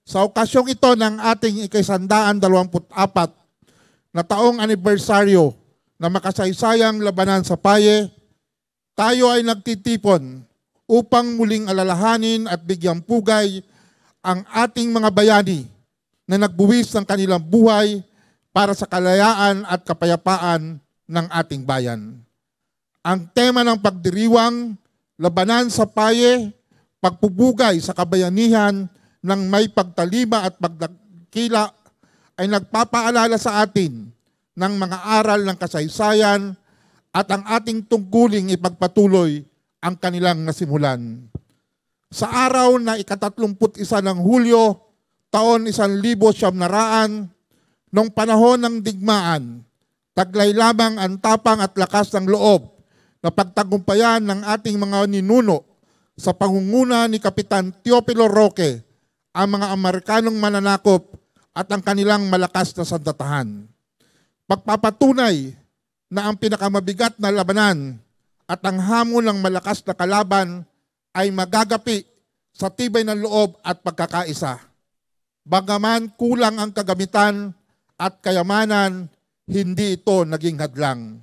Sa okasyong ito ng ating ika-124 na taong anibersaryo na makasaysayang labanan sa Paye, tayo ay nagtitipon upang muling alalahanin at bigyang pugay ang ating mga bayani na nagbuwis ng kanilang buhay para sa kalayaan at kapayapaan ng ating bayan. Ang tema ng pagdiriwang, labanan sa Paye, pagpupugay sa kabayanihan ng may pagtalima at pagdakila ay nagpapaalala sa atin ng mga aral ng kasaysayan at ang ating tungkuling ipagpatuloy ang kanilang nasimulan. Sa araw na ika-31 ng Hulyo, taon 1900, noong panahon ng digmaan, taglay lamang ang tapang at lakas ng loob na pagtagumpayan ng ating mga ninuno sa pangunguna ni Kapitan Teofilo Roque, ang mga Amerikanong mananakop at ang kanilang malakas na sandatahan. Pagpapatunay na ang pinakamabigat na labanan at ang hamon ng malakas na kalaban ay magagapi sa tibay ng loob at pagkakaisa. Bagaman kulang ang kagamitan at kayamanan, hindi ito naging hadlang.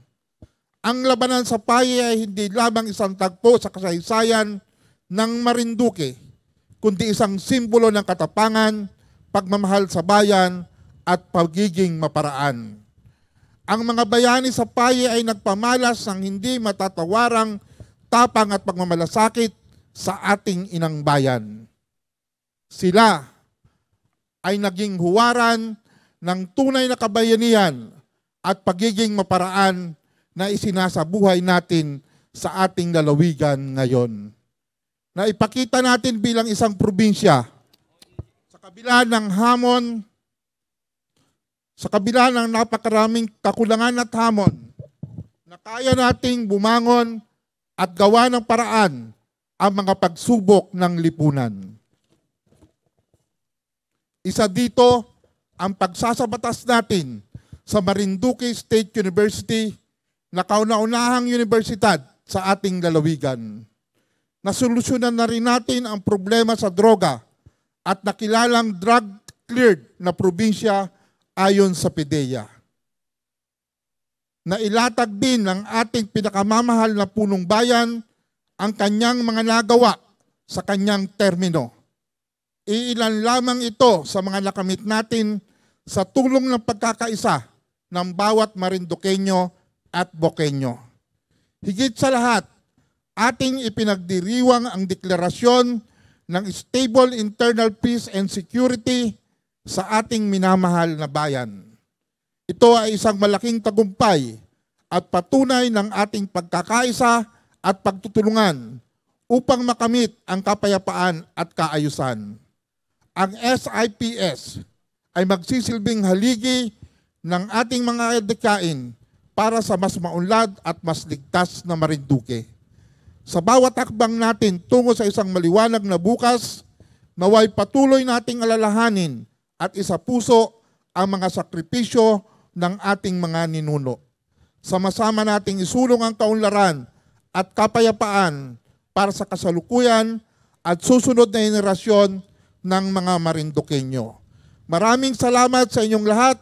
Ang labanan sa Paye ay hindi lamang isang tagpo sa kasaysayan ng Marinduque, kundi isang simbolo ng katapangan, pagmamahal sa bayan at pagiging maparaan. Ang mga bayani sa Paye ay nagpamalas ng hindi matatawarang tapang at pagmamalasakit sa ating inang bayan. Sila ay naging huwaran ng tunay na kabayanihan at pagiging maparaan na isinasabuhay natin sa ating lalawigan ngayon. Na ipakita natin bilang isang probinsya sa kabila ng hamon, sa kabila ng napakaraming kakulangan at hamon, na kaya nating bumangon at gawa ng paraan ang mga pagsubok ng lipunan. Isa dito ang pagsasabatas natin sa Marinduque State University na kauna-unahang universidad sa ating lalawigan. Nasolusyonan na rin natin ang problema sa droga at nakilalang drug-cleared na probinsya ayon sa PDEA. Nailatag din ng ating pinakamamahal na punong bayan ang kanyang mga nagawa sa kanyang termino. Iilan lamang ito sa mga nakamit natin sa tulong ng pagkakaisa ng bawat Marinduqueño at Boqueño. Higit sa lahat, ating ipinagdiriwang ang deklarasyon ng stable internal peace and security sa ating minamahal na bayan. Ito ay isang malaking tagumpay at patunay ng ating pagkakaisa at pagtutulungan upang makamit ang kapayapaan at kaayusan. Ang SIPS ay magsisilbing haligi ng ating mga adikain para sa mas maunlad at mas ligtas na Marinduque. Sa bawat hakbang natin tungo sa isang maliwanag na bukas, naway patuloy nating alalahanin at isapuso ang mga sakripisyo ng ating mga ninuno. Sama-sama nating isulong ang kaunlaran at kapayapaan para sa kasalukuyan at susunod na henerasyon ng mga Marinduqueño. Maraming salamat sa inyong lahat.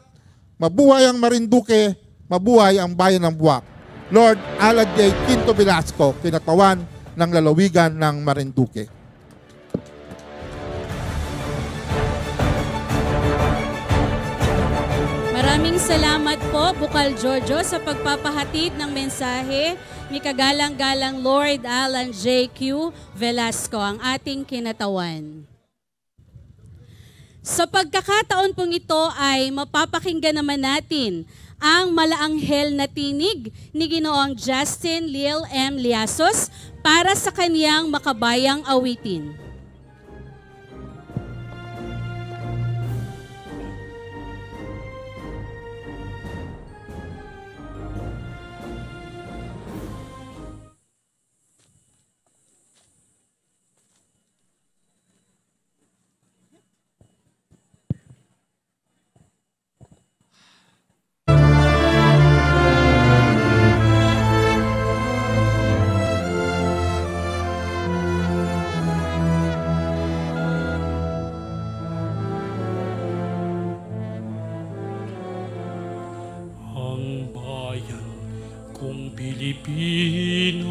Mabuhay ang Marinduque, mabuhay ang bayan ng Buwak. Lord Alan J. Quinto Velasco, kinatawan ng lalawigan ng Marinduque. Maraming salamat po, Bukal Jojo, sa pagpapahatid ng mensahe ni kagalang-galang Lord Alan J. Q. Velasco, ang ating kinatawan. Sa pagkakataon pong ito ay mapapakinggan naman natin ang malaanghel na tinig ni Ginoong Justin Lil M. Liasos para sa kaniyang makabayang awitin. Pilipinas,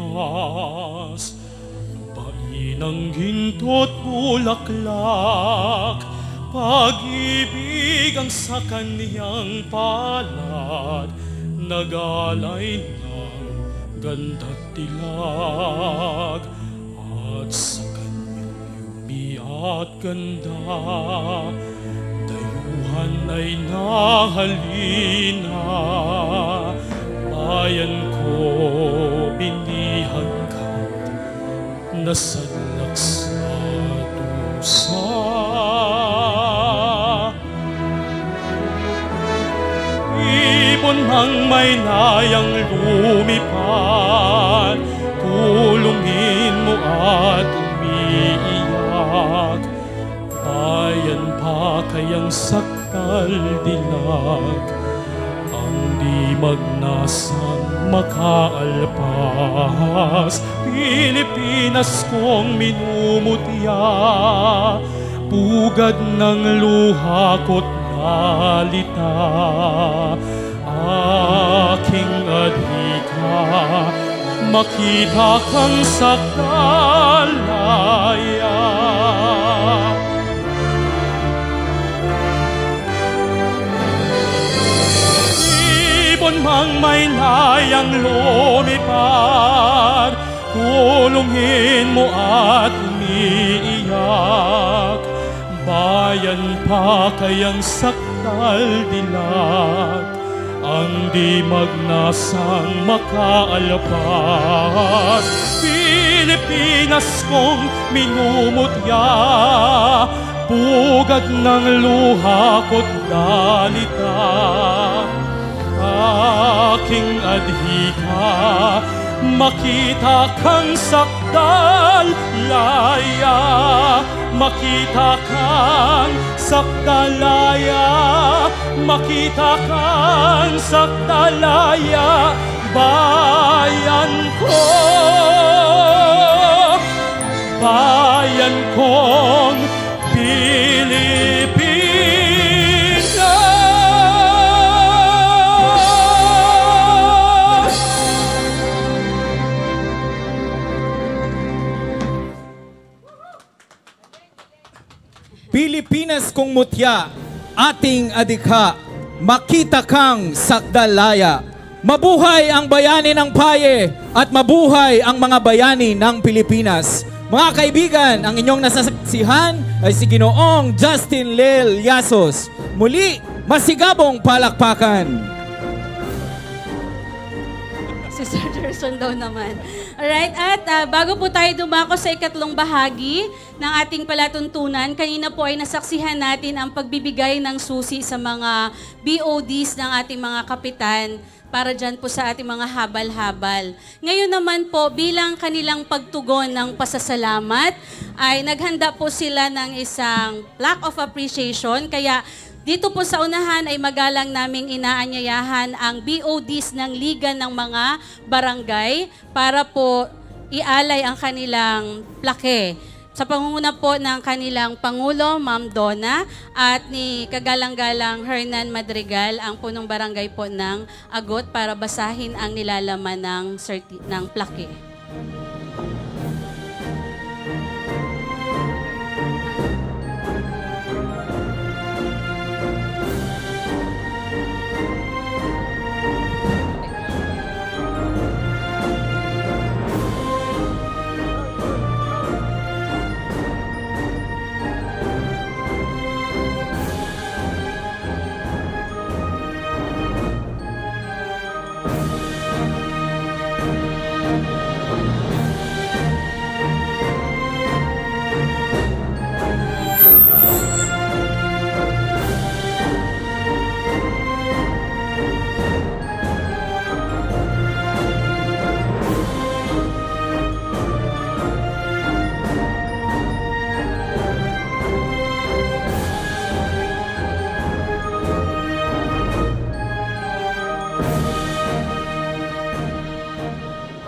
bain ng ginto't bulaklak, pag-ibig ang sa kaniyang palad, nagalay ng ganda't dilag, at sa kanyang yumi at ganda, dayuhan ay nahalina. Bayan ko binihagkat, nasadlak sa dusa. Ibon mang may layang lumipad, tulungin mo at umiiyak. Bayan pa kayang saktal dilag, di magnasang makaalpas. Pilipinas kong minumutya, pugad ng luha ko't nalita. Aking adhika, makita kang sakdalaya. Ibon mang may layang lumipad, tulungin mo at umiiyak. Bayan pa kayang sakdal dilag, ang di magnasang makaalpas. Pilipinas kong minumutya, pugad ng luha ko't dalita. Aking adhika, makita kang sakdal laya. Makita kang sakdalaya, makita kang sakdalaya. Bayan ko, bayan kong Pilipinas. Pilipinas kong mutya, ating adikha, makita kang sakdalaya. Mabuhay ang bayani ng Paye at mabuhay ang mga bayani ng Pilipinas. Mga kaibigan, ang inyong nasasaksihan ay si Ginoong Justin Lel Llasos. Muli, masigabong palakpakan. Si Sir Gerson daw naman. Alright, at bago po tayo dumako sa ikatlong bahagi ng ating palatuntunan, kanina po ay nasaksihan natin ang pagbibigay ng susi sa mga BODs ng ating mga kapitan para dyan po sa ating mga habal-habal. Ngayon naman po, bilang kanilang pagtugon ng pasasalamat, ay naghanda po sila ng isang plaque of appreciation. Kaya dito po sa unahan ay magalang naming inaanyayahan ang BODs ng Liga ng mga Barangay para po ialay ang kanilang plaque. Sa pangunguna po ng kanilang Pangulo, Ma'am Donna, at ni Kagalang-galang Hernan Madrigal, ang punong barangay po ng Agot, para basahin ang nilalaman ng plaque.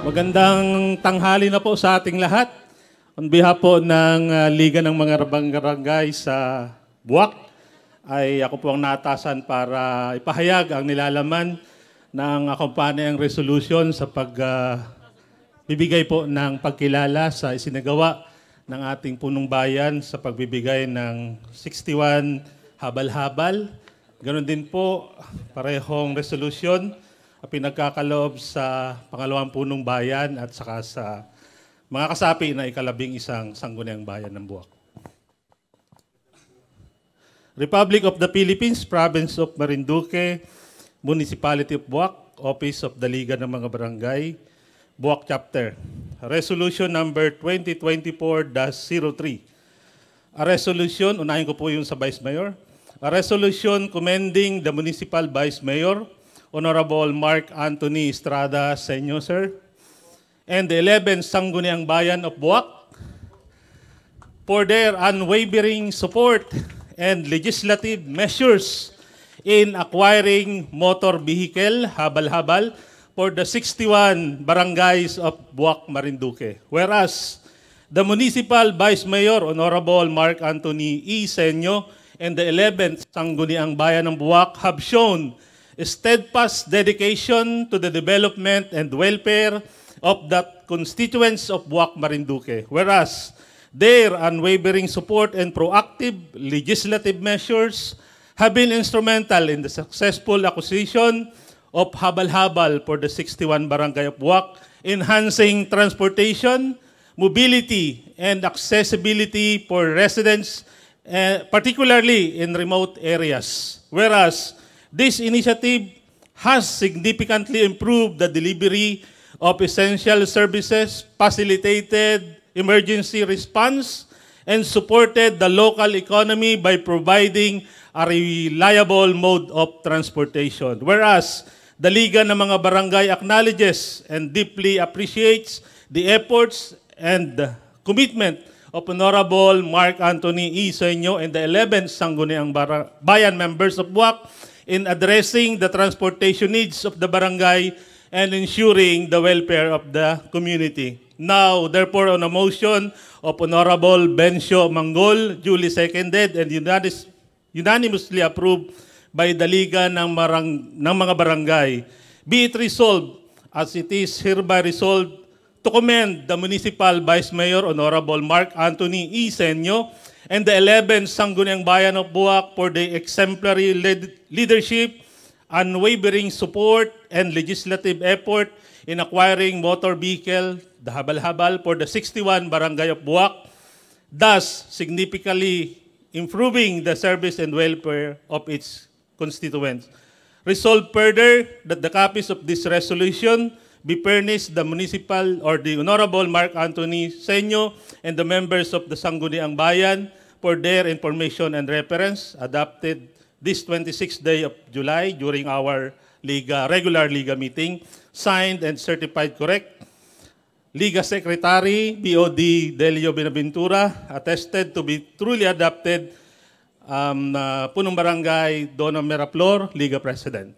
Magandang tanghali na po sa ating lahat. On behalf po ng Liga ng mga Barangay sa Buwak, ay ako po ang naatasan para ipahayag ang nilalaman ng accompanying resolution sa pagbibigay po ng pagkilala sa isinagawa ng ating punong bayan sa pagbibigay ng 61 habal-habal. Ganon din po, parehong resolution pinagkakaloob sa pangalawang punong bayan at saka sa mga kasapi na ika-11 sangguniang bayan ng Buwak. Republic of the Philippines, Province of Marinduque, Municipality of Buwak, Office of the Liga ng mga Barangay, Buwak Chapter. Resolution number 2024-03. A resolution, unahin ko po yung sa Vice Mayor. A resolution commending the Municipal Vice Mayor, Honorable Mark Anthony Estrada Senyo, sir, and the 11 Sangguniang Bayan of Buwak for their unwavering support and legislative measures in acquiring motor vehicle, habal-habal, for the 61 barangays of Buwak, Marinduque. Whereas, the Municipal Vice Mayor, Honorable Mark Anthony E. Senyo, and the 11th Sangguniang Bayan ng Buwak have shown a steadfast dedication to the development and welfare of the constituents of Buwak, Marinduque. Whereas, their unwavering support and proactive legislative measures have been instrumental in the successful acquisition of habal-habal for the 61 barangay of Buwak, enhancing transportation, mobility, and accessibility for residents, particularly in remote areas. Whereas, this initiative has significantly improved the delivery of essential services, facilitated emergency response, and supported the local economy by providing a reliable mode of transportation. Whereas, the Liga ng mga Barangay acknowledges and deeply appreciates the efforts and commitment of Honorable Mark Anthony E. Senyo and the 11 Sangguniang Bayan members of Buwak in addressing the transportation needs of the barangay and ensuring the welfare of the community. Now, therefore, on a motion of Honorable Bencio Manggol, duly seconded and unanimously approved by the Liga ng mga Barangay, be it resolved as it is hereby resolved to commend the Municipal Vice Mayor, Honorable Mark Anthony E. Senyo, and the 11 Sangguniang Bayan of Buwak for the exemplary leadership, unwavering support, and legislative effort in acquiring motor vehicle, the habal-habal, for the 61 barangay of Buwak, thus significantly improving the service and welfare of its constituents. Resolved further that the copies of this resolution be furnished the municipal or the Honorable Mark Anthony Senyo and the members of the Sangguniang Bayan for their information and reference, adopted this 26th day of July during our regular Liga meeting, signed and certified correct. Liga Secretary, BOD Delio Benaventura, attested to be truly adopted, Punong Barangay Dona Meraflor, Liga President.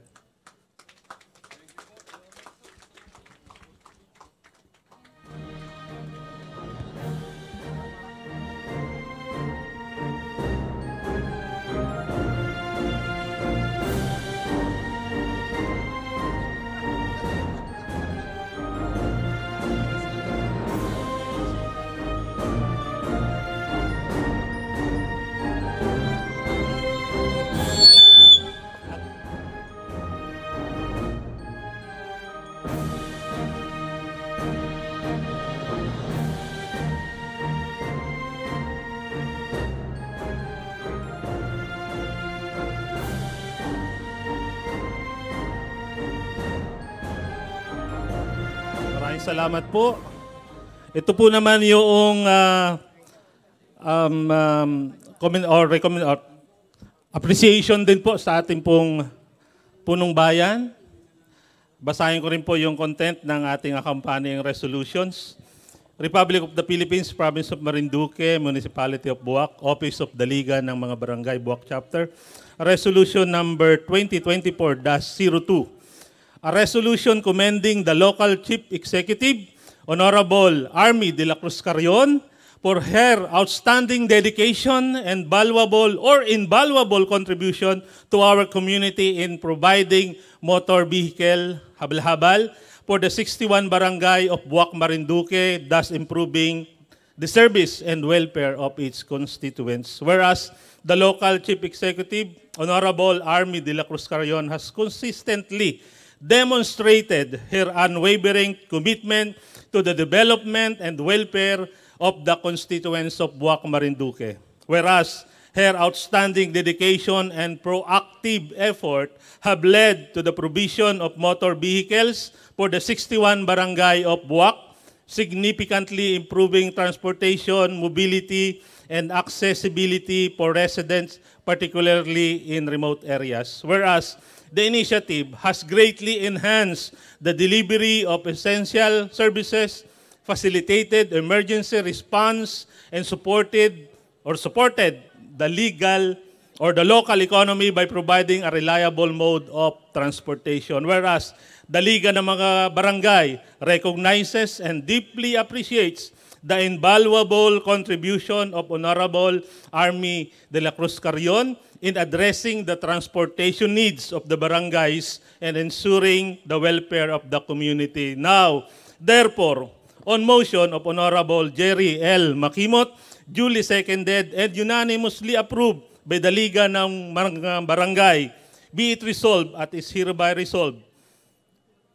Salamat po. Ito po naman yung appreciation din po sa ating pong punong bayan. Basahin ko rin po yung content ng ating accompanying resolutions. Republic of the Philippines, Province of Marinduque, Municipality of Buwak, Office of the Liga ng mga Barangay Buwak Chapter. Resolution number 2024-02. A resolution commending the local Chief Executive, Honorable Army de la Cruz Carrion, for her outstanding dedication and valuable or invaluable contribution to our community in providing motor vehicle habal-habal for the 61 barangay of Buwak, Marinduque, thus improving the service and welfare of its constituents. Whereas the local chief executive, Honorable Army de la Cruz Carrion, has consistently demonstrated her unwavering commitment to the development and welfare of the constituents of Buwak, Marinduque. Whereas her outstanding dedication and proactive effort have led to the provision of motor vehicles for the 61 barangay of Buwak, significantly improving transportation, mobility, and accessibility for residents, particularly in remote areas. Whereas the initiative has greatly enhanced the delivery of essential services, facilitated emergency response, and supported the legal or the local economy by providing a reliable mode of transportation. Whereas the Liga ng mga Barangay recognizes and deeply appreciates the invaluable contribution of Honorable Army de la Cruz Carrion in addressing the transportation needs of the barangays and ensuring the welfare of the community. Now, therefore, on motion of Honorable Jerry L. Makimot, duly seconded and unanimously approved by the Liga ng mga Barangay, be it resolved at is hereby resolved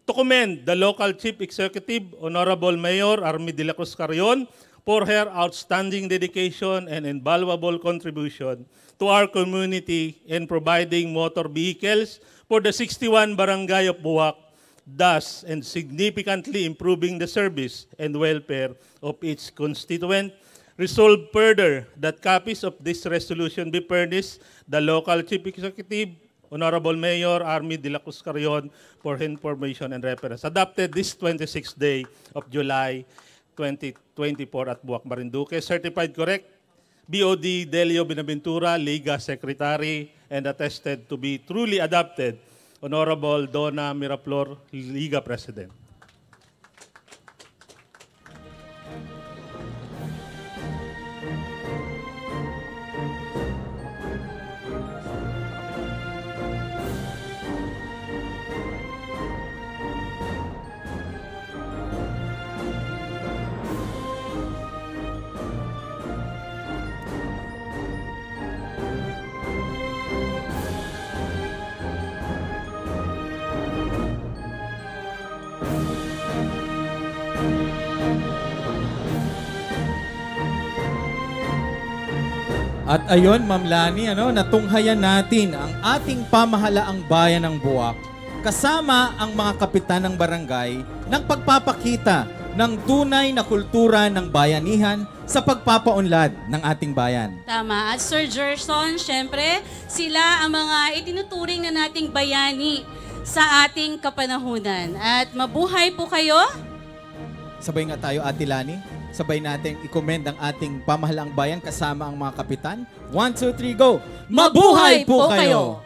to commend the local Chief Executive, Honorable Mayor Army de la Cruz Carrion, for her outstanding dedication and invaluable contribution to our community in providing motor vehicles for the 61 barangay of Buwak, thus and significantly improving the service and welfare of its constituent. Resolve further that copies of this resolution be furnished the local Chief Executive, Honorable Mayor Army de la Cruz Carrion, for information and reference. Adopted this 26th day of July 2024 at Buwak, Marinduque. Certified correct, BOD Delio Binaventura, Liga Secretary, and attested to be truly adopted, Honorable Donna Miraflor, Liga President. At ayon, Ma'am Lani, natunghayan natin ang ating pamahalaang bayan ng Buwak kasama ang mga kapitan ng barangay ng pagpapakita ng tunay na kultura ng bayanihan sa pagpapaunlad ng ating bayan. Tama. At Sir Gerson, syempre, sila ang mga itinuturing na nating bayani sa ating kapanahunan. At mabuhay po kayo. Sabay nga tayo, Ate Lani. Sabay natin i-commend ang ating pamahalaang bayan kasama ang mga kapitan. 1, 2, 3, go! Mabuhay po kayo!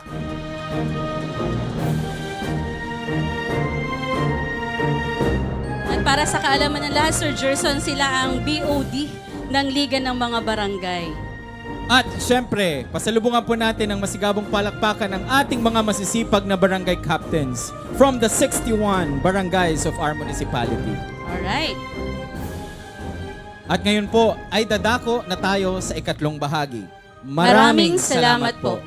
At para sa kaalaman ng lahat, Sir Gerson, sila ang BOD ng Liga ng mga Barangay. At syempre, pasalubungan po natin ang masigabong palakpakan ng ating mga masisipag na barangay captains from the 61 barangays of our municipality. Alright. At ngayon po ay dadako na tayo sa ikatlong bahagi. Maraming salamat po.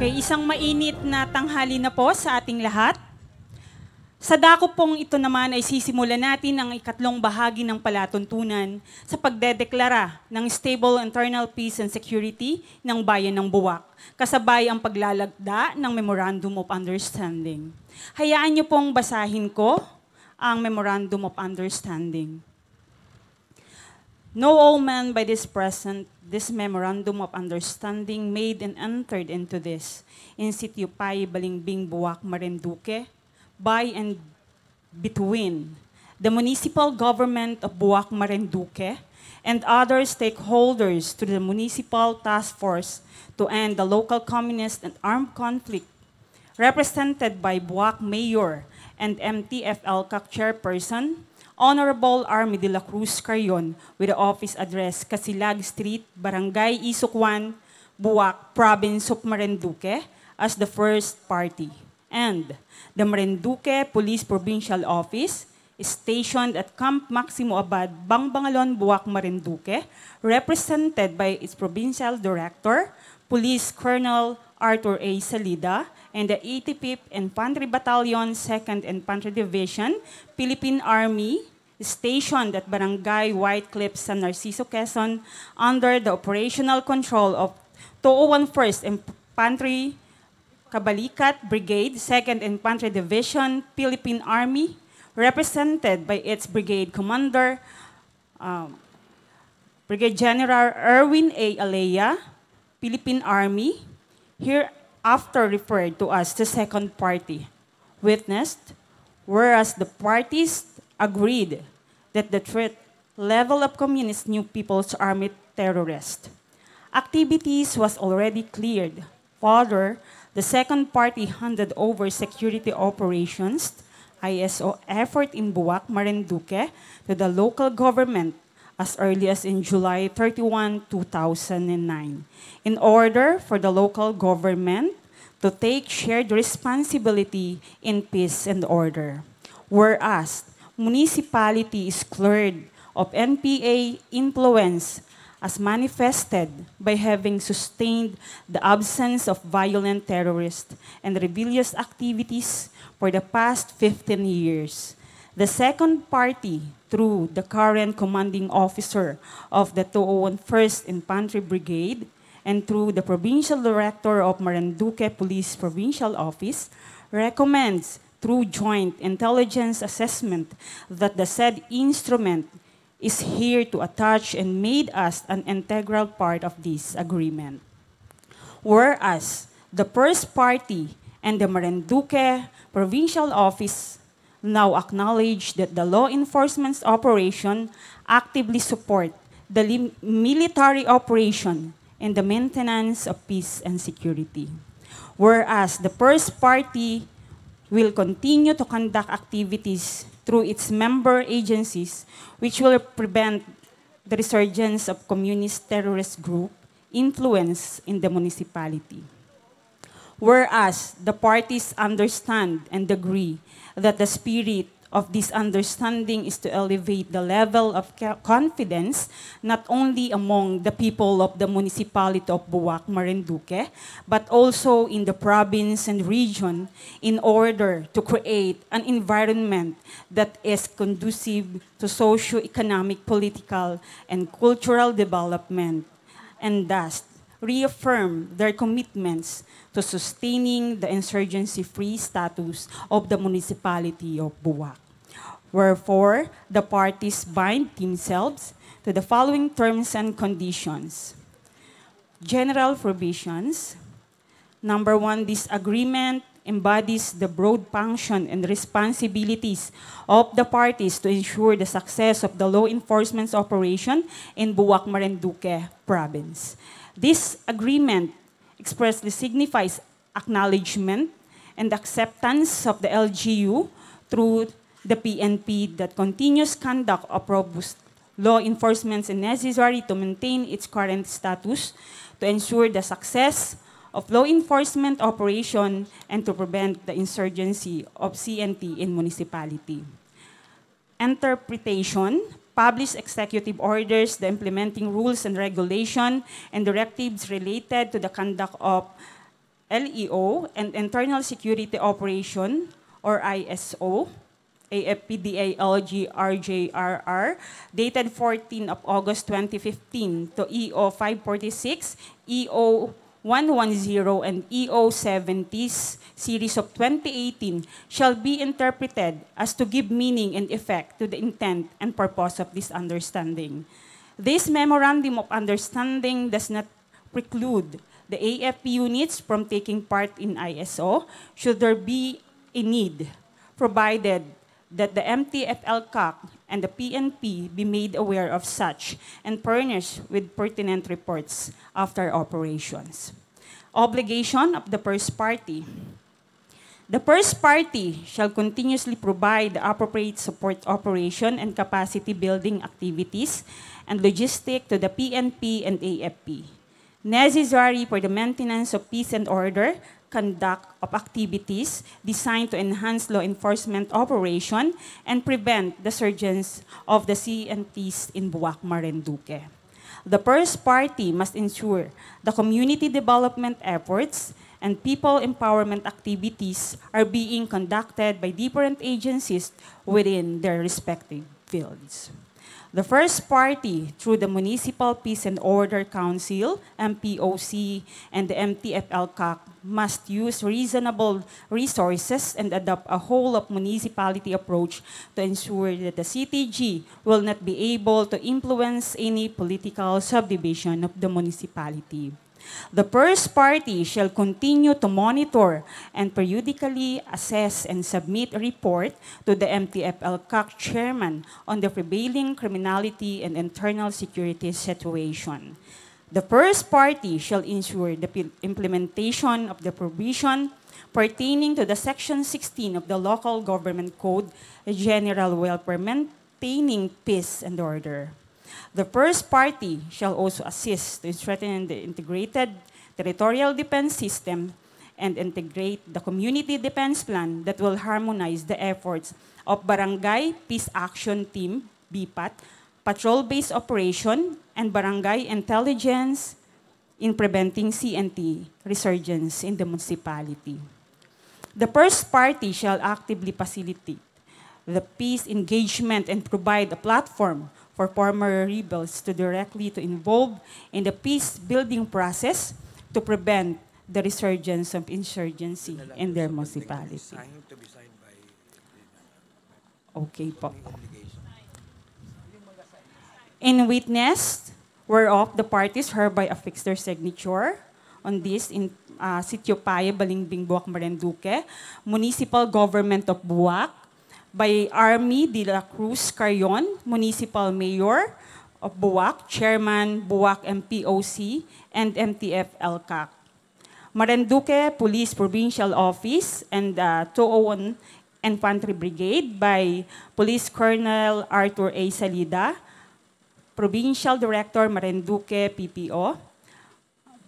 Okay, isang mainit na tanghali na po sa ating lahat. Sa dako pong ito naman ay sisimulan natin ang ikatlong bahagi ng palatuntunan sa pagdedeklara ng stable internal peace and security ng bayan ng Buwak, kasabay ang paglalagda ng Memorandum of Understanding. Hayaan niyo pong basahin ko ang Memorandum of Understanding. Know all men by this present, this Memorandum of Understanding made and entered into this in Sitio Pai, Balimbing, Buwak, Marinduque, by and between the municipal government of Buwak, Marinduque, and other stakeholders to the Municipal Task Force to end the local communist and armed conflict, represented by Buwak Mayor and MTFL CAC Chairperson, Honorable Army de la Cruz Carrion, with the office address Casilag Street, Barangay Isukwan, Buwak, Province of Marinduque, as the first party. And the Marinduque Police Provincial Office is stationed at Camp Maximo Abad, Bangbangalon, Buwak, Marinduque, represented by its Provincial Director, Police Colonel Arthur A. Salida, and the 85th Infantry Battalion, 2nd Infantry Division, Philippine Army, stationed at Barangay White Cliff, San Narciso, Quezon, under the operational control of 201 1st Infantry Kabalikat Brigade, 2nd Infantry Division, Philippine Army, represented by its Brigade Commander, Brigadier General Erwin A. Alea, Philippine Army, hereafter referred to as the second party, witnessed, whereas the parties agreed that the threat level of Communist New People's Army terrorist activities was already cleared. Further, the second party handed over security operations, ISO effort in Buwak, Marinduque, to the local government as early as in July 31, 2009, in order for the local government to take shared responsibility in peace and order. Whereas, municipality is cleared of NPA influence as manifested by having sustained the absence of violent terrorist and rebellious activities for the past 15 years. The second party, through the current commanding officer of the 201 1st Infantry Brigade and through the Provincial Director of Marinduque Police Provincial Office, recommends through joint intelligence assessment that the said instrument is here to attach and made as an integral part of this agreement. Whereas the first party and the Marinduque Provincial Office now acknowledge that the law enforcement operation actively support the military operation and the maintenance of peace and security. Whereas the first party will continue to conduct activities through its member agencies which will prevent the resurgence of communist terrorist group influence in the municipality. Whereas the parties understand and agree that the spirit of this understanding is to elevate the level of confidence not only among the people of the municipality of Buwak, Marinduque, but also in the province and region in order to create an environment that is conducive to socio-economic, political, and cultural development, and thus reaffirm their commitments to sustaining the insurgency-free status of the municipality of Buwak. Wherefore, the parties bind themselves to the following terms and conditions. General provisions. Number 1, this agreement embodies the broad function and responsibilities of the parties to ensure the success of the law enforcement operation in Buwak, Marinduque Province. This agreement expressly signifies acknowledgement and acceptance of the LGU through the PNP that continuous conduct of robust law enforcement is necessary to maintain its current status, to ensure the success of law enforcement operation, and to prevent the insurgency of CNT in municipality. Interpretation. Publish executive orders, the implementing rules and regulation, and directives related to the conduct of LEO and internal security operation, or ISO, AFPDA LGRJRR, dated 14 of August 2015 to EO 546, EO 110 and EO 70s series of 2018 shall be interpreted as to give meaning and effect to the intent and purpose of this understanding. This memorandum of understanding does not preclude the AFP units from taking part in ISO should there be a need, provided that the MTF-LCAC and the PNP be made aware of such and furnished with pertinent reports after operations. Obligation of the first party. The first party shall continuously provide the appropriate support operation and capacity building activities and logistic to the PNP and AFP, necessary for the maintenance of peace and order, conduct of activities designed to enhance law enforcement operation and prevent the surgence of the CNTs in Buwak, Marinduque. The first party must ensure the community development efforts and people empowerment activities are being conducted by different agencies within their respective fields. The first party, through the Municipal Peace and Order Council, MPOC, and the MTF-LCAC, must use reasonable resources and adopt a whole-of-municipality approach to ensure that the CTG will not be able to influence any political subdivision of the municipality. The first party shall continue to monitor and periodically assess and submit a report to the MTF-LCAC chairman on the prevailing criminality and internal security situation. The first party shall ensure the implementation of the provision pertaining to the Section 16 of the Local Government Code, General Welfare, maintaining peace and order. The first party shall also assist in strengthening the integrated territorial defense system and integrate the community defense plan that will harmonize the efforts of Barangay Peace Action Team, BPAT, patrol-based operation, and barangay intelligence in preventing CNT resurgence in the municipality. The first party shall actively facilitate the peace engagement and provide a platform for former rebels to directly involve in the peace-building process to prevent the resurgence of insurgency in their municipality. Okay po. In witness whereof the parties hereby affix their signature on this in Sitio Paye, Balimbing, Buwak, Marinduque, Municipal Government of Buwak, by Army de la Cruz Carrion, Municipal Mayor of Buwak, Chairman, Buwak MPOC, and MTF-LCAC. Marinduque Police Provincial Office and 201 Infantry Brigade by Police Colonel Arthur A. Salida, Provincial Director, Marinduque PPO,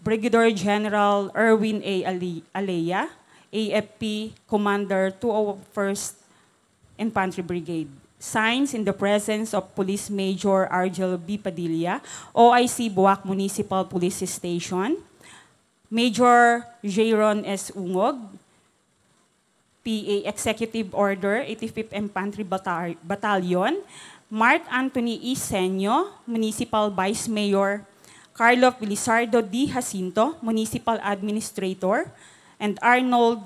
Brigadier General Erwin A. Aleya, AFP Commander 201st Infantry Brigade. Signs in the presence of Police Major Argel B. Padilla, OIC Buwak Municipal Police Station, Major Jayron S. Ungog, PA Executive Order, 85th Infantry Battalion, Mark Anthony E. Senyo, Municipal Vice Mayor, Carlo Felizardo D. Jacinto, Municipal Administrator, and Arnold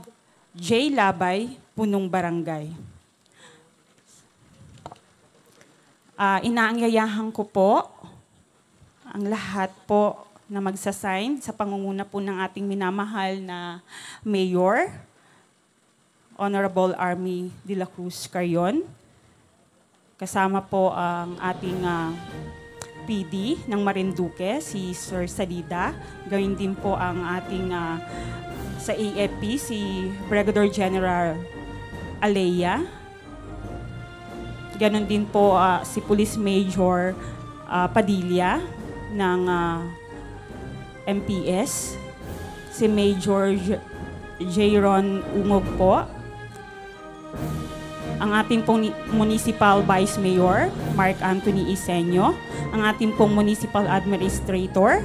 J. Labay, Punong Barangay. Inaangyayahan ko po ang lahat po na magsasign sa pangunguna po ng ating minamahal na Mayor, Honorable Army de la Cruz Carrion. Kasama po ang ating PD ng Marinduque, si Sir Salida. Gawin din po ang ating sa AFP, si Brigadier General Aleya. Ganon din po si Police Major Padilla ng MPS, si Major Jayron Ungog po, ang ating pong Municipal Vice Mayor, Mark Anthony Isenyo, ang ating pong Municipal Administrator,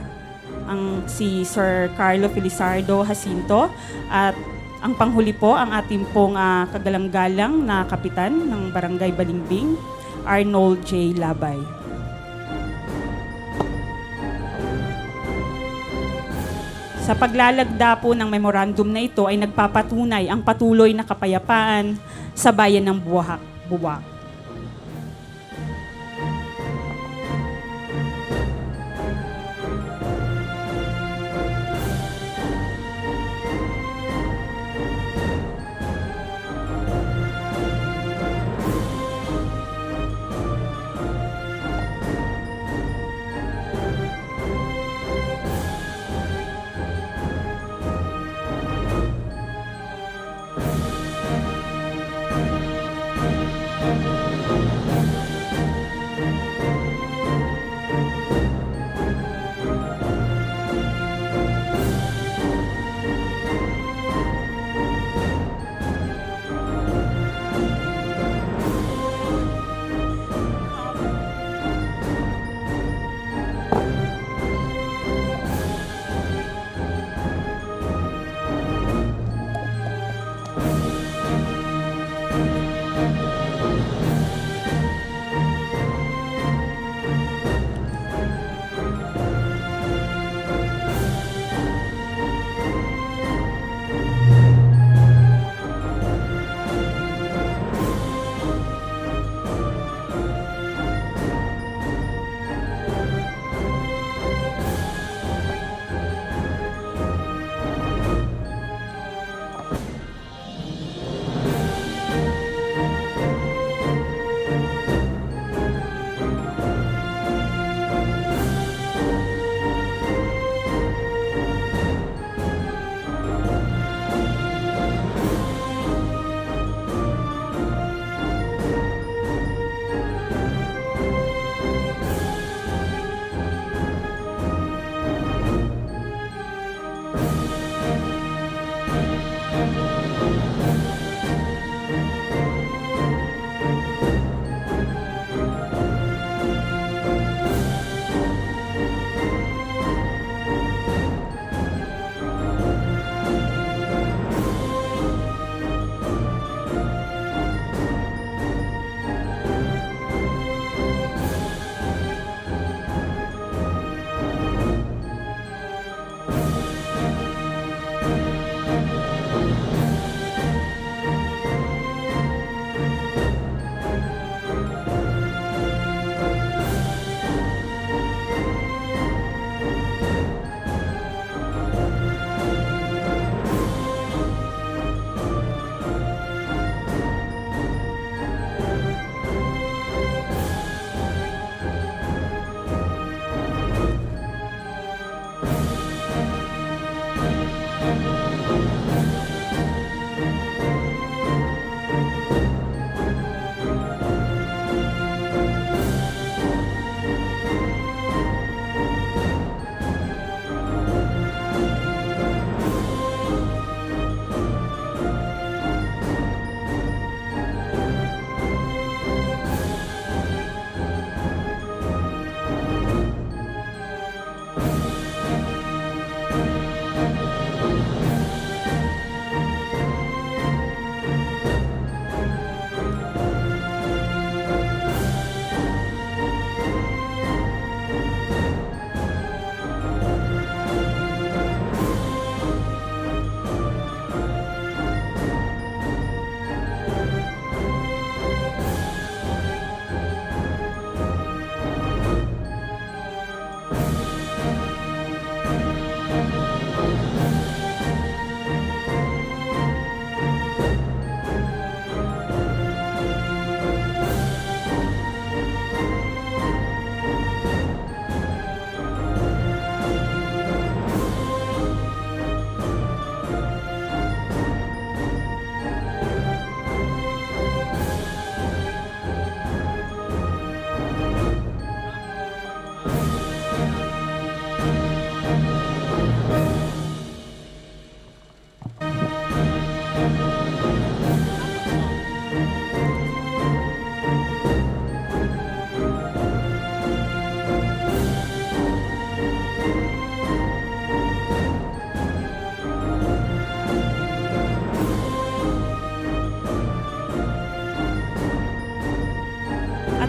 ang si Sir Carlo Felizardo Jacinto, at ang panghuli po, ang ating pong kagalang-galang na kapitan ng Barangay Balimbing, Arnold J. Labay. Sa paglalagda po ng memorandum na ito ay nagpapatunay ang patuloy na kapayapaan sa bayan ng Buwak.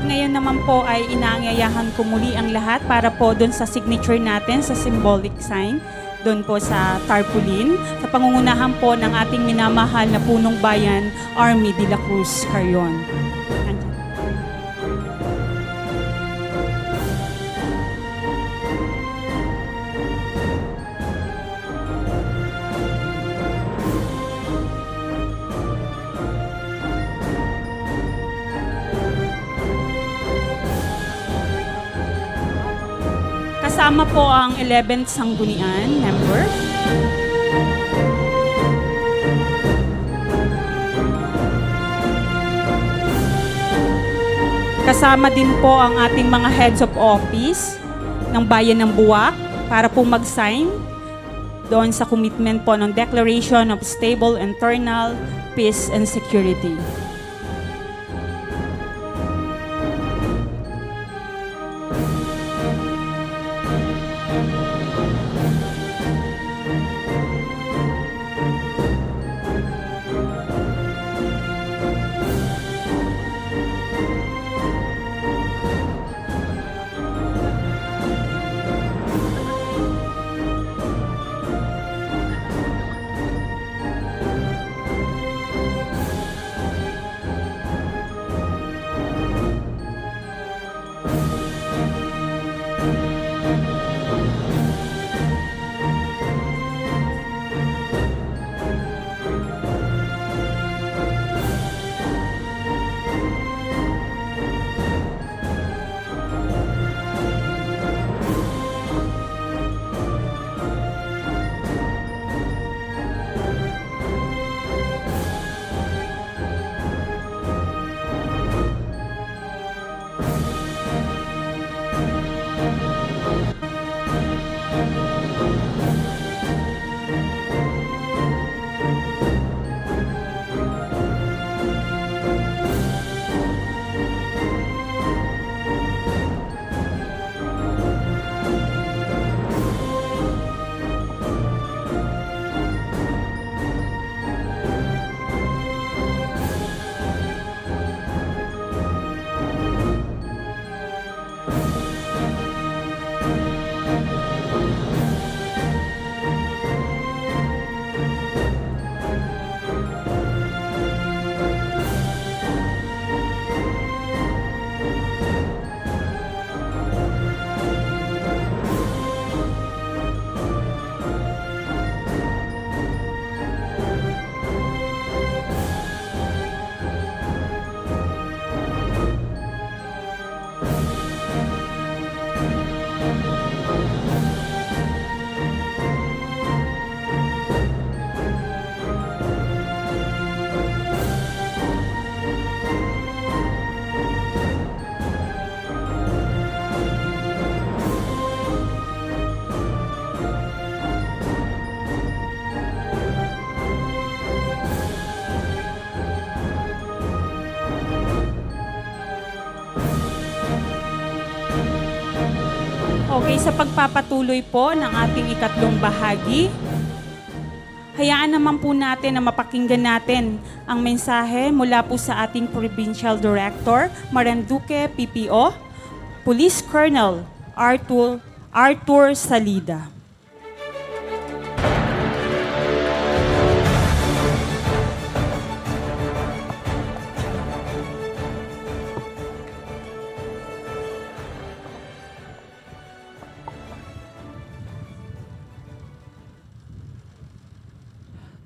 Ngayon naman po ay inaanyayahan ko muli ang lahat para po doon sa signature natin sa symbolic sign doon po sa tarpaulin sa pangungunahan po ng ating minamahal na punong bayan, Army de la Cruz Carrion. Kasama po ang 11th Sanggunian member. Kasama din po ang ating mga heads of office ng Bayan ng Buwak para po mag-sign doon sa commitment po ng Declaration of Stable Internal Peace and Security. Okay, sa pagpapatuloy po ng ating ikatlong bahagi, hayaan naman po natin na mapakinggan natin ang mensahe mula po sa ating Provincial Director, Marinduque PPO, Police Colonel Arthur Salida.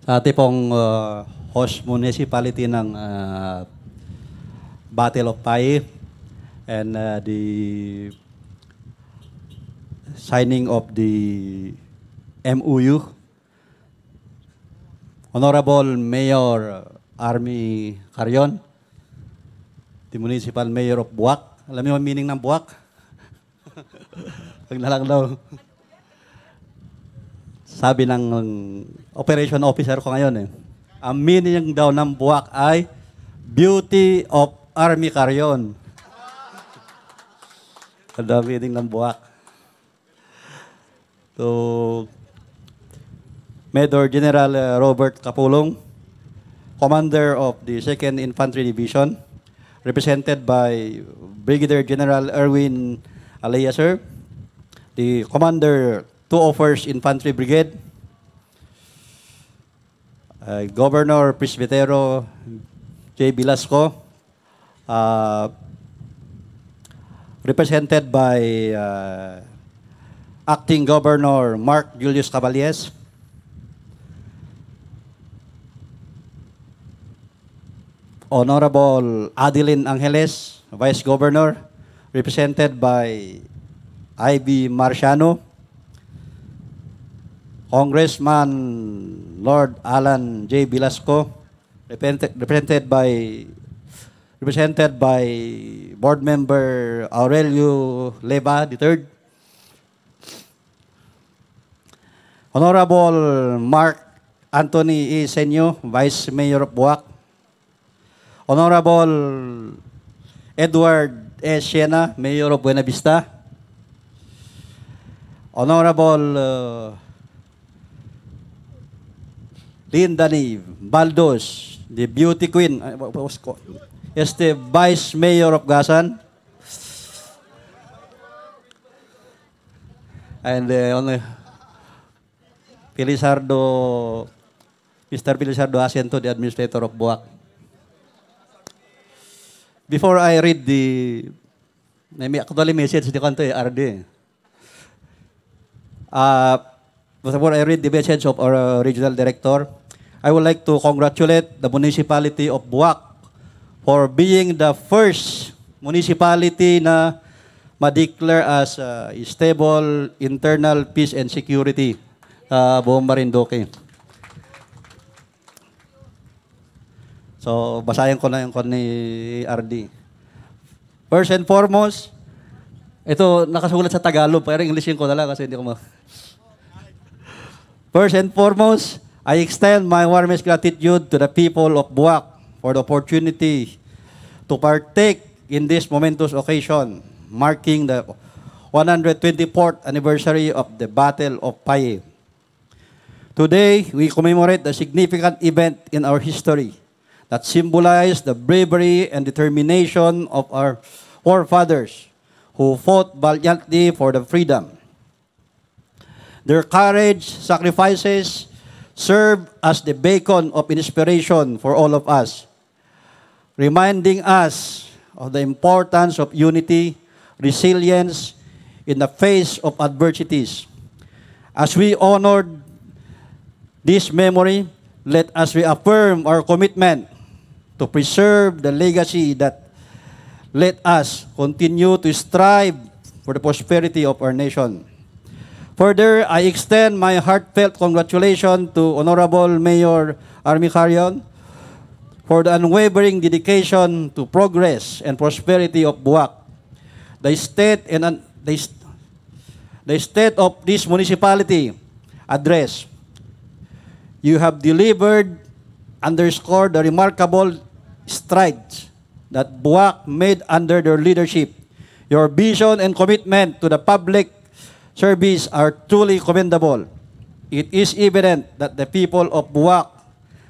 Sa ating pong host municipality ng Battle of Pai and the signing of the MOU, Honorable Mayor Army Carrion, the Municipal Mayor of Buwak. Alam niyo ang meaning ng Buwak? Pag nalang daw. Sabi ng operation officer ko ngayon ang meaning daw ng Buwak ay Beauty of Army Carrion. Ang meaning ng Buwak. So, Major General Robert Capulong, Commander of the 2nd Infantry Division, represented by Brigadier General Erwin Alea, sir, the Commander 201st Infantry Brigade, Governor Presbitero J. Velasco, represented by Acting Governor Mark Julius Caballes, Honorable Adeline Angeles, Vice Governor, represented by Ivy Marciano, Congressman Lord Alan J. Velasco, represented by Board Member Aurelio Leva III, Honorable Mark Anthony E. Senyo, Vice Mayor of Buwak, Honorable Edward E. Siena, Mayor of Buena Vista, Honorable Lindani Baldos, the beauty queen, is the Vice Mayor of Gasan, and Mr. Pilisardo Asiento, the Administrator of Buwak. Before I read actually message di kanto RD. Before I read the message of our Regional Director, I would like to congratulate the municipality of Buwak for being the first municipality na ma-declare as stable internal peace and security buong Marinduque. So, basahin ko na yung ni RD. First and foremost, ito nakasulat sa Tagalog, pero Englishin ko na lang kasi hindi ko First and foremost, I extend my warmest gratitude to the people of Buwak for the opportunity to partake in this momentous occasion, marking the 124th anniversary of the Battle of Paye. Today, we commemorate a significant event in our history that symbolized the bravery and determination of our forefathers who fought valiantly for the freedom. Their courage, sacrifices, serve as the beacon of inspiration for all of us, reminding us of the importance of unity, resilience in the face of adversities. As we honor this memory, let us reaffirm our commitment to preserve the legacy that let us continue to strive for the prosperity of our nation. Further, I extend my heartfelt congratulations to Honorable Mayor Army Carion for the unwavering dedication to progress and prosperity of Buwak. The state of this municipality address you have delivered underscored the remarkable strides that Buwak made under their leadership. Your vision and commitment to the public service are truly commendable. It is evident that the people of Buwak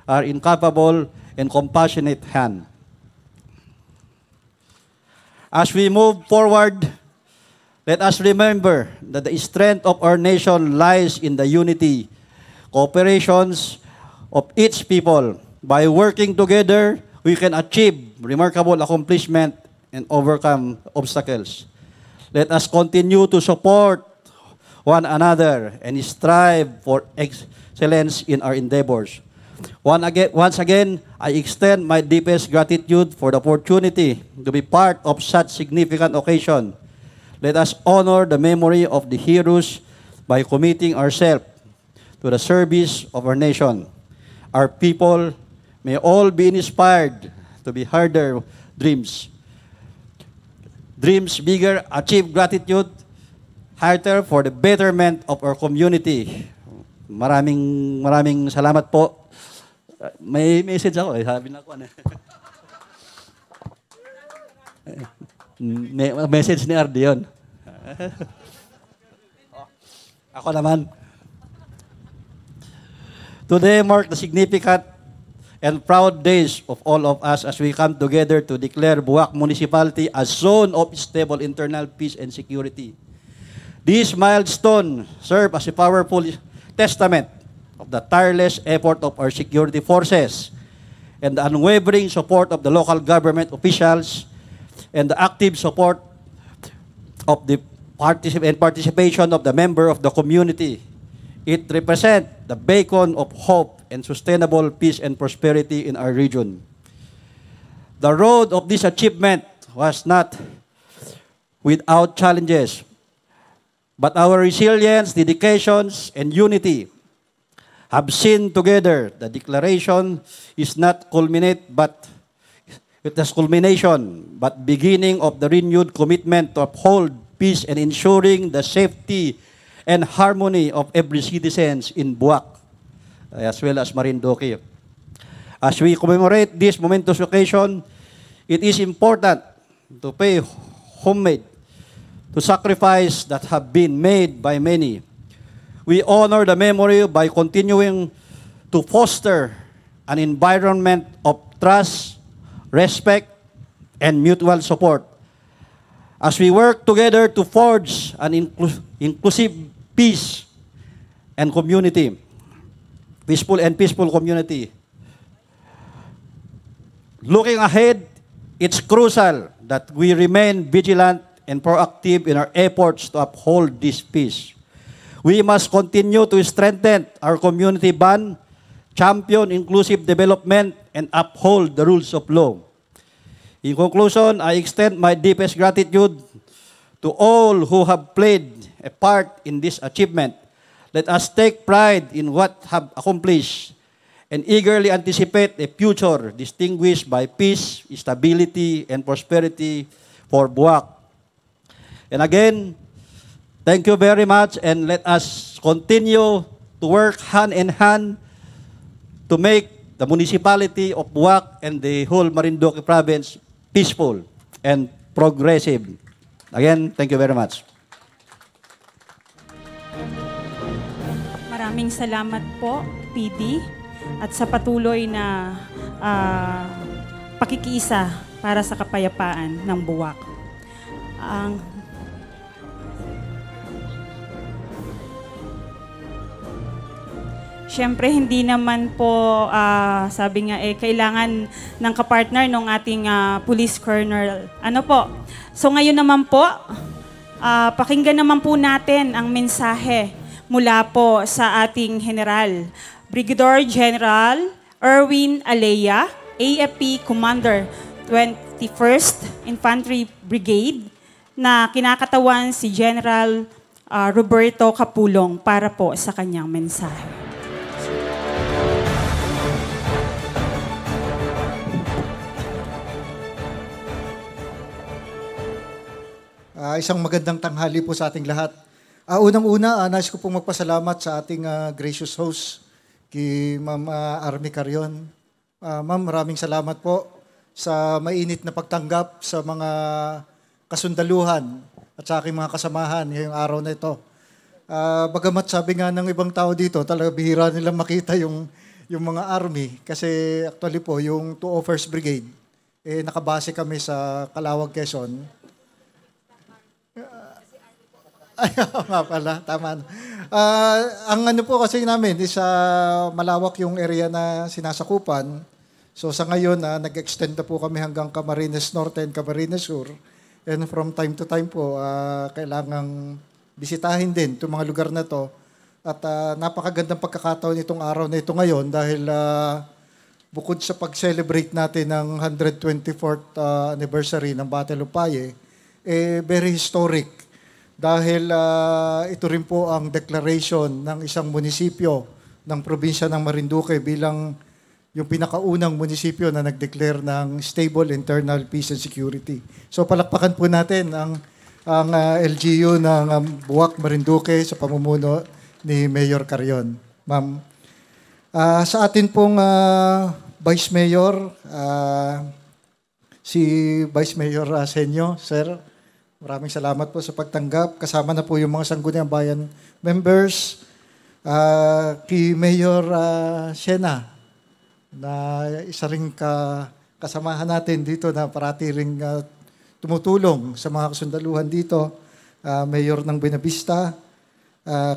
are in capable and compassionate hands. As we move forward, let us remember that the strength of our nation lies in the unity, cooperations of each people. By working together, we can achieve remarkable accomplishment and overcome obstacles. Let us continue to support one another and strive for excellence in our endeavors. Once again, I extend my deepest gratitude for the opportunity to be part of such significant occasion. Let us honor the memory of the heroes by committing ourselves to the service of our nation. Our people may all be inspired to be harder dreams. Dreams bigger, achieve gratitude, harder for the betterment of our community. Maraming salamat po. May message ako, sabi na ko. May message ni RD yun. Ako naman. Today mark the significant and proud days of all of us as we come together to declare Buwak Municipality a zone of stable internal peace and security. This milestone serves as a powerful testament of the tireless effort of our security forces and the unwavering support of the local government officials and the active support of the participation of the member of the community. It represents the beacon of hope and sustainable peace and prosperity in our region. The road of this achievement was not without challenges, but our resilience, dedications, and unity have seen together. The declaration is not culminate, but it has culmination, but beginning of the renewed commitment to uphold peace and ensuring the safety and harmony of every citizens in Buwak, as well as Marinduque. As we commemorate this momentous occasion, it is important to pay homage to sacrifice that have been made by many. We honor the memory by continuing to foster an environment of trust, respect, and mutual support. As we work together to forge an inclusive peace and community, peaceful community. Looking ahead, it's crucial that we remain vigilant and proactive in our efforts to uphold this peace. We must continue to strengthen our community bond, champion inclusive development, and uphold the rules of law. In conclusion, I extend my deepest gratitude to all who have played a part in this achievement. Let us take pride in what have accomplished and eagerly anticipate a future distinguished by peace, stability, and prosperity for Buwak. And again, thank you very much, and let us continue to work hand in hand to make the municipality of Buwak and the whole Marinduque province peaceful and progressive. Again, thank you very much. Maraming salamat po, PD, at sa patuloy na pakikiisa para sa kapayapaan ng Buwak. Siyempre, hindi naman po, sabi nga, kailangan ng kapartner ng ating police colonel. Ano po? So ngayon naman po, pakinggan naman po natin ang mensahe mula po sa ating general. Brigadier General Erwin Alea, AFP Commander, 21st Infantry Brigade, na kinakatawan si General Roberto Capulong para po sa kanyang mensahe. Isang magandang tanghali po sa ating lahat. Unang-una, nais ko pong magpasalamat sa ating gracious host, kay Ma'am Army Carion. Ma'am, maraming salamat po sa mainit na pagtanggap sa mga kasundaluhan at sa aking mga kasamahan ngayong araw na ito. Bagamat sabi nga ng ibang tao dito, talaga bihira nilang makita yung mga army. Kasi actually po, yung 201st Brigade, nakabase kami sa Calawag, Quezon. Ay, nga pala, tama. Ang ano po kasi namin is malawak yung area na sinasakupan. So sa ngayon, nag-extend na po kami hanggang Camarines Norte and Camarines Sur. And from time to time po, kailangang bisitahin din itong mga lugar na to. At napakagandang pagkakataon itong araw na ito ngayon dahil bukod sa pag-celebrate natin ng 124th anniversary ng Battle of Paye, very historic. Dahil ito rin po ang declaration ng isang munisipyo ng probinsya ng Marinduque bilang yung pinakaunang munisipyo na nag-declare ng stable internal peace and security. So palakpakan po natin ang LGU ng Buwak, Marinduque sa pamumuno ni Mayor Carion. Ma'am, sa atin pong Vice Mayor, si Vice Mayor Senyo, Sir, maraming salamat po sa pagtanggap. Kasama na po yung mga Sangguniang Bayan members. Kay Mayor Shena, na isa ring kasamahan natin dito na parati ring tumutulong sa mga kasundaluhan dito. Mayor ng Buenavista,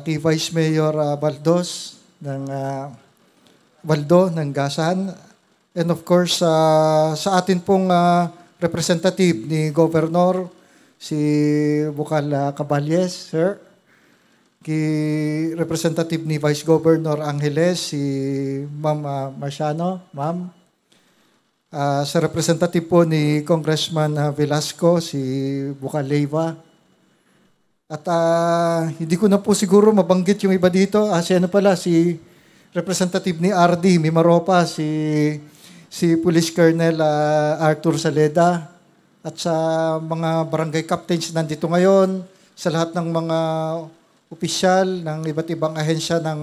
kay Vice Mayor Baldos ng Baldo ng Gasan, and of course sa atin pong representative ni Governor, si Bukal Caballes, sir, kay representative ni Vice Governor Angeles, si Ma'am Marciano, ma'am, sa representative po ni Congressman Velasco, si Bukal Leyva, at hindi ko na po siguro mabanggit yung iba dito, si representative ni RD Mimaropa, si Police Colonel Arthur Saleda, at sa mga barangay captains nandito ngayon, sa lahat ng mga opisyal ng iba't ibang ahensya ng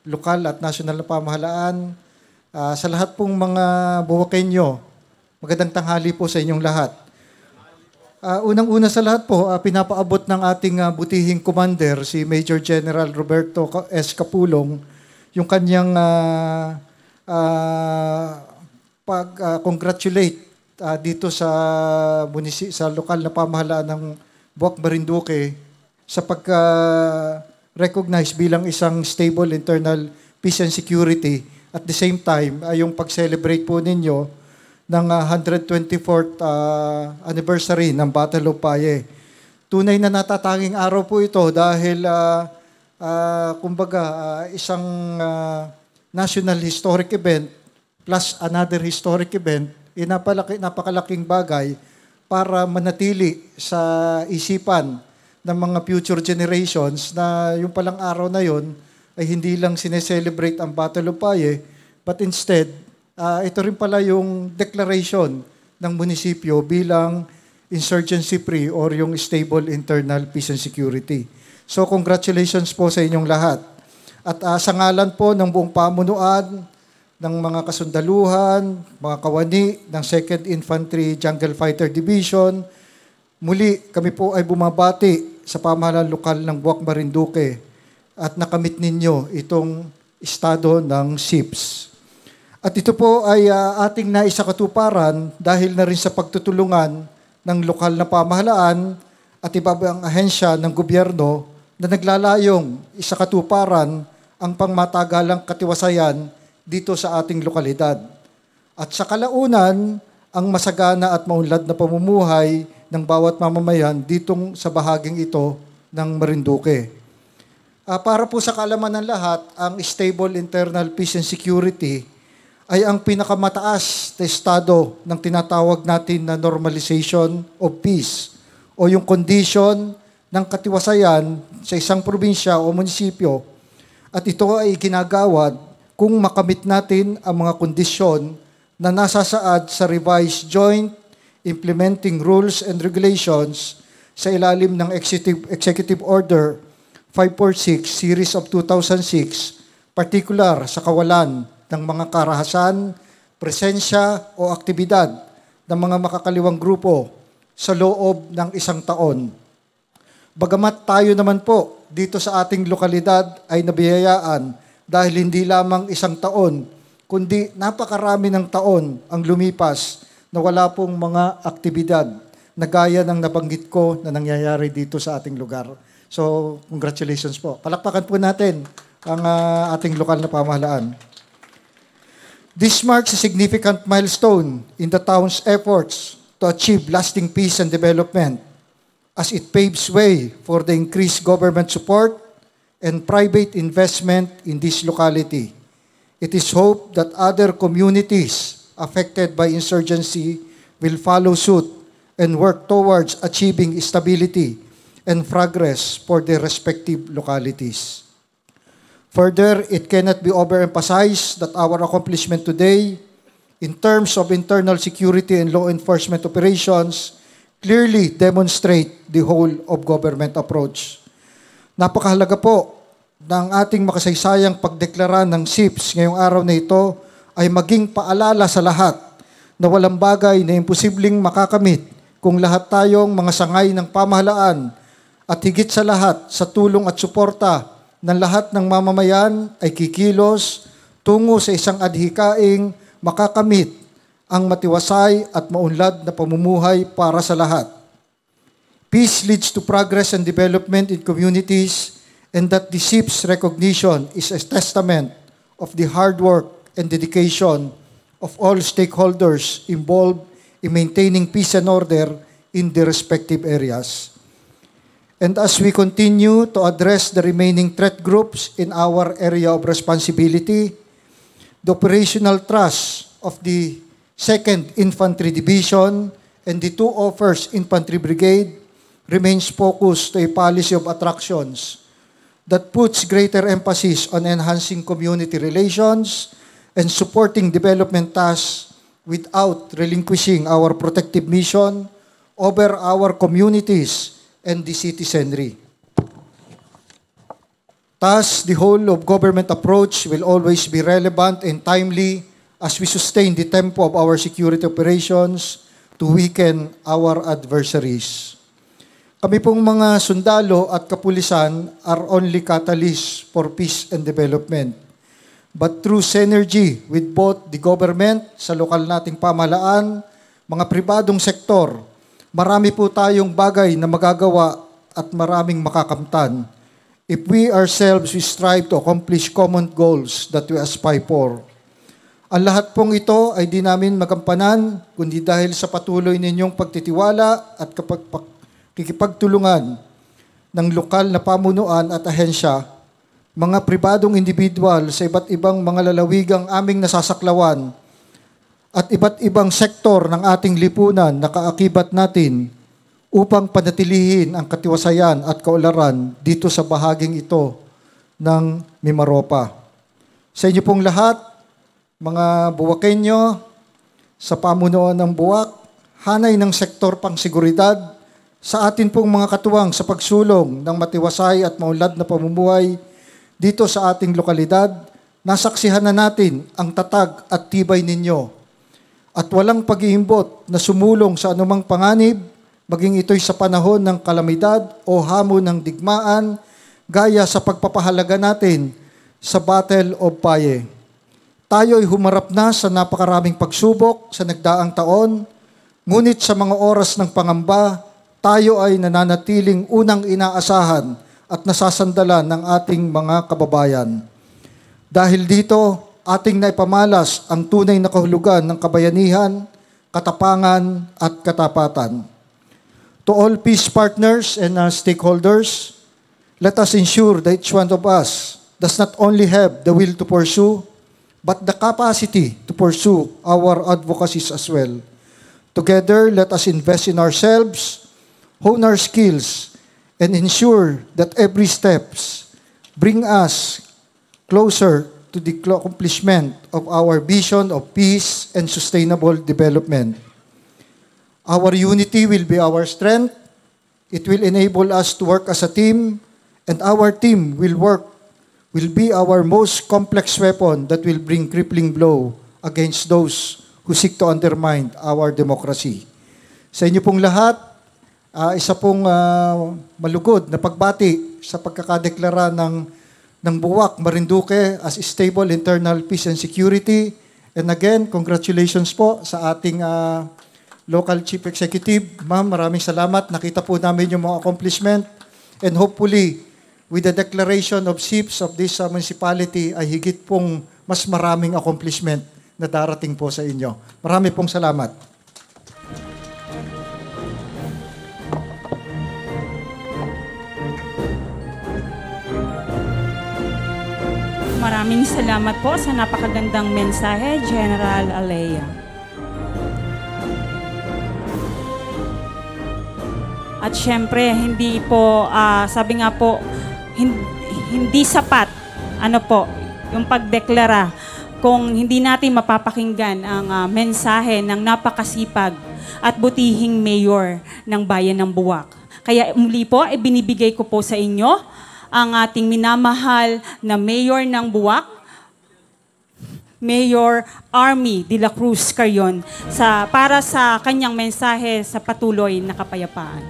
lokal at nasyonal na pamahalaan, sa lahat pong mga Buwakenyo, magandang tanghali po sa inyong lahat. Unang-una sa lahat po, pinapaabot ng ating butihing commander, si Major General Roberto S. Capulong, yung kanyang pag-congratulate dito sa lokal na pamahalaan ng Buwak, Marinduque sa pagka-recognize bilang isang stable internal peace and security. At the same time, yung pag-celebrate po ninyo ng 124th anniversary ng Battle of Paye. Tunay na natatanging araw po ito dahil isang national historic event plus another historic event, napakalaking bagay para manatili sa isipan ng mga future generations na yung palang araw na yon ay hindi lang sineselebrate ang Battle of Paye, but instead, ito rin pala yung declaration ng munisipyo bilang insurgency-free or yung stable internal peace and security. So congratulations po sa inyong lahat. At sa ngalan po ng buong pamunuan, ng mga kasundaluhan, mga kawani ng 2nd Infantry Jungle Fighter Division, muli kami po ay bumabati sa pamahalaan lokal ng Buwak, Marinduque at nakamit ninyo itong estado ng SIPS. At ito po ay ating naisakatuparan dahil na rin sa pagtutulungan ng lokal na pamahalaan at ibang ahensya ng gobyerno na naglalayong isakatuparan ang pangmatagalang katiwasayan dito sa ating lokalidad. At sa kalaunan, ang masagana at maunlad na pamumuhay ng bawat mamamayan ditong sa bahaging ito ng Marinduque. Para po sa kaalaman ng lahat, ang stable internal peace and security ay ang pinakamataas na estado ng tinatawag natin na normalization of peace o yung condition ng katiwasayan sa isang probinsya o munisipyo. At ito ay ginagawad kung makamit natin ang mga kondisyon na nasasaad sa revised Joint Implementing Rules and Regulations sa ilalim ng Executive Order 546 Series of 2006, partikular sa kawalan ng mga karahasan, presensya o aktibidad ng mga makakaliwang grupo sa loob ng isang taon. Bagamat tayo naman po dito sa ating lokalidad ay nabiyayaan dahil hindi lamang isang taon, kundi napakarami ng taon ang lumipas na wala pong mga aktibidad na gaya ng nabanggit ko na nangyayari dito sa ating lugar. So, congratulations po. Palakpakan po natin ang ating lokal na pamahalaan. This marks a significant milestone in the town's efforts to achieve lasting peace and development as it paves way for the increased government support and private investment in this locality. It is hoped that other communities affected by insurgency will follow suit and work towards achieving stability and progress for their respective localities. Further, it cannot be overemphasized that our accomplishment today in terms of internal security and law enforcement operations clearly demonstrate the whole of government approach. Napakahalaga po ng ating makasaysayang pagdeklara ng SIPS ngayong araw na ito ay maging paalala sa lahat na walang bagay na imposibleng makakamit kung lahat tayong mga sangay ng pamahalaan at higit sa lahat sa tulong at suporta ng lahat ng mamamayan ay kikilos tungo sa isang adhikaing makakamit ang matiwasay at maunlad na pamumuhay para sa lahat. Peace leads to progress and development in communities, and that the SIP's recognition is a testament of the hard work and dedication of all stakeholders involved in maintaining peace and order in their respective areas. And as we continue to address the remaining threat groups in our area of responsibility, the operational thrust of the 2nd Infantry Division and the 2 1st Infantry Brigade remains focused to a policy of attractions that puts greater emphasis on enhancing community relations and supporting development tasks without relinquishing our protective mission over our communities and the citizenry. Thus, the whole of government approach will always be relevant and timely as we sustain the tempo of our security operations to weaken our adversaries. Kami pong mga sundalo at kapulisan are only catalysts for peace and development. But through synergy with both the government, sa lokal nating pamahalaan, mga pribadong sektor, marami po tayong bagay na magagawa at maraming makakamtan. If we ourselves we strive to accomplish common goals that we aspire for. Ang lahat pong ito ay di namin magampanan, kundi dahil sa patuloy ninyong pagtitiwala at kikipagtulungan ng lokal na pamunuan at ahensya, mga pribadong individual sa iba't ibang mga lalawigang aming nasasaklawan, at iba't ibang sektor ng ating lipunan na kaakibat natin upang panatilihin ang katiwasayan at kaularan dito sa bahaging ito ng Mimaropa. Sa inyo pong lahat, mga Buwakenyo, sa pamunuan ng Buwak, hanay ng sektor pangseguridad, sa atin pong mga katuwang sa pagsulong ng matiwasay at maunlad na pamumuhay dito sa ating lokalidad, nasaksihan na natin ang tatag at tibay ninyo at walang pag-iimbot na sumulong sa anumang panganib, maging ito'y sa panahon ng kalamidad o hamon ng digmaan, gaya sa pagpapahalaga natin sa Battle of Paye. Tayo'y humarap na sa napakaraming pagsubok sa nagdaang taon, ngunit sa mga oras ng pangamba, tayo ay nananatiling unang inaasahan at nasasandalan ng ating mga kababayan. Dahil dito, ating naipamalas ang tunay na kahulugan ng kabayanihan, katapangan at katapatan. To all peace partners and stakeholders, let us ensure that each one of us does not only have the will to pursue, but the capacity to pursue our advocacies as well. Together, let us invest in ourselves, hone our skills, and ensure that every steps bring us closer to the accomplishment of our vision of peace and sustainable development. Our unity will be our strength. It will enable us to work as a team, and our team will be our most complex weapon that will bring crippling blow against those who seek to undermine our democracy. Sa inyo pong lahat, isa pong malugod na pagbati sa pagkakadeklara ng Buwak, Marinduque as stable internal peace and security. And again, congratulations po sa ating local chief executive. Ma'am, maraming salamat. Nakita po namin yung mga accomplishment. And hopefully, with the declaration of SIPs of this municipality, ay higit pong mas maraming accomplishment na darating po sa inyo. Marami pong salamat. Maraming salamat po sa napakagandang mensahe, General Alea. At syempre, hindi po, sabi nga po, hindi sapat, yung pagdeklara kung hindi natin mapapakinggan ang mensahe ng napakasipag at butihing mayor ng bayan ng Buwak. Kaya muli po, binibigay ko po sa inyo ang ating minamahal na mayor ng Buwak, Mayor Army de la Cruz Carrion, para sa kanyang mensahe sa patuloy na kapayapaan.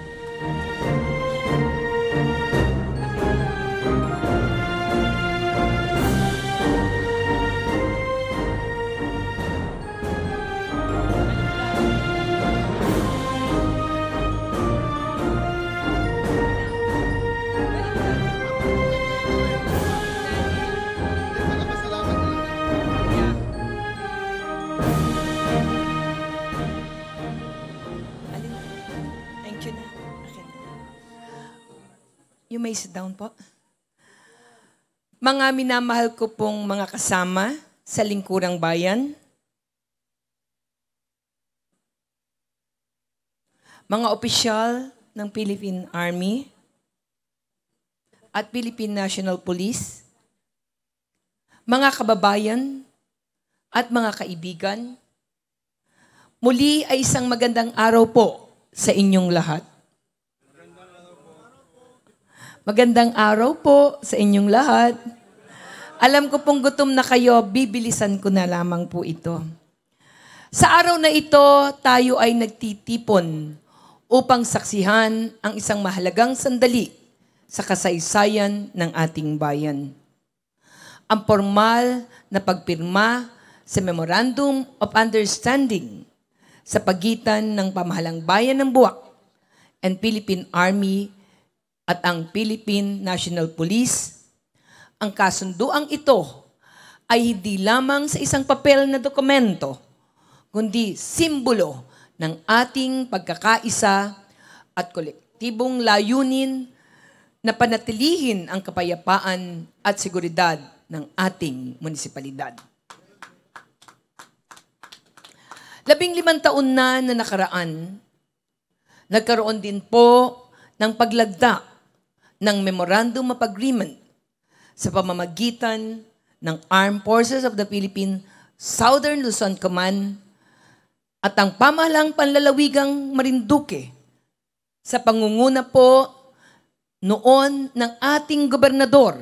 may sit down po. Mga minamahal ko pong mga kasama sa lingkurang bayan, mga opisyal ng Philippine Army at Philippine National Police, mga kababayan at mga kaibigan, muli ay isang magandang araw po sa inyong lahat. Magandang araw po sa inyong lahat. Alam ko pong gutom na kayo, bibilisan ko na lamang po ito. Sa araw na ito, tayo ay nagtitipon upang saksihan ang isang mahalagang sandali sa kasaysayan ng ating bayan. Ang formal na pagpirma sa Memorandum of Understanding sa pagitan ng Pamahalang Bayan ng Buwak and Philippine Army at ang Philippine National Police. Ang kasunduang ito ay hindi lamang sa isang papel na dokumento, kundi simbolo ng ating pagkakaisa at kolektibong layunin na panatilihin ang kapayapaan at seguridad ng ating munisipalidad. 15 taon na nakaraan, nagkaroon din po ng paglagda ng Memorandum of Agreement sa pamamagitan ng Armed Forces of the Philippine Southern Luzon Command at ang pamahalang panlalawigang Marinduque sa pangunguna po noon ng ating gobernador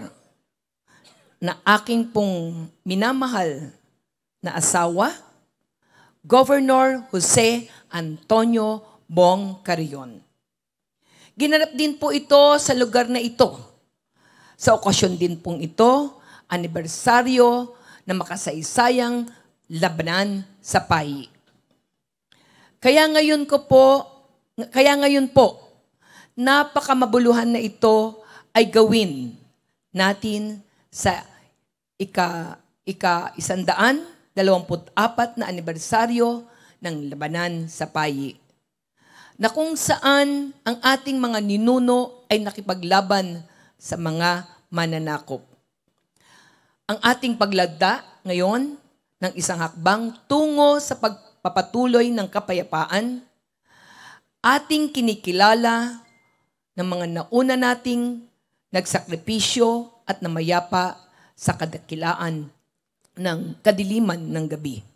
na aking pong minamahal na asawa, Governor Jose Antonio Bong Carrion. Ginanap din po ito sa lugar na ito. Sa okasyon din pong ito, anibersaryo na makasaysayang labanan sa PAI. Kaya ngayon po, napakamabuluhan na ito ay gawin natin sa ika-124 na anibersaryo ng labanan sa PAI, na kung saan ang ating mga ninuno ay nakipaglaban sa mga mananakop. Ang ating paglagda ngayon ng isang hakbang tungo sa pagpapatuloy ng kapayapaan, ating kinikilala ng mga nauna nating nagsakripisyo at namayapa sa kadakilaan ng kadiliman ng gabi.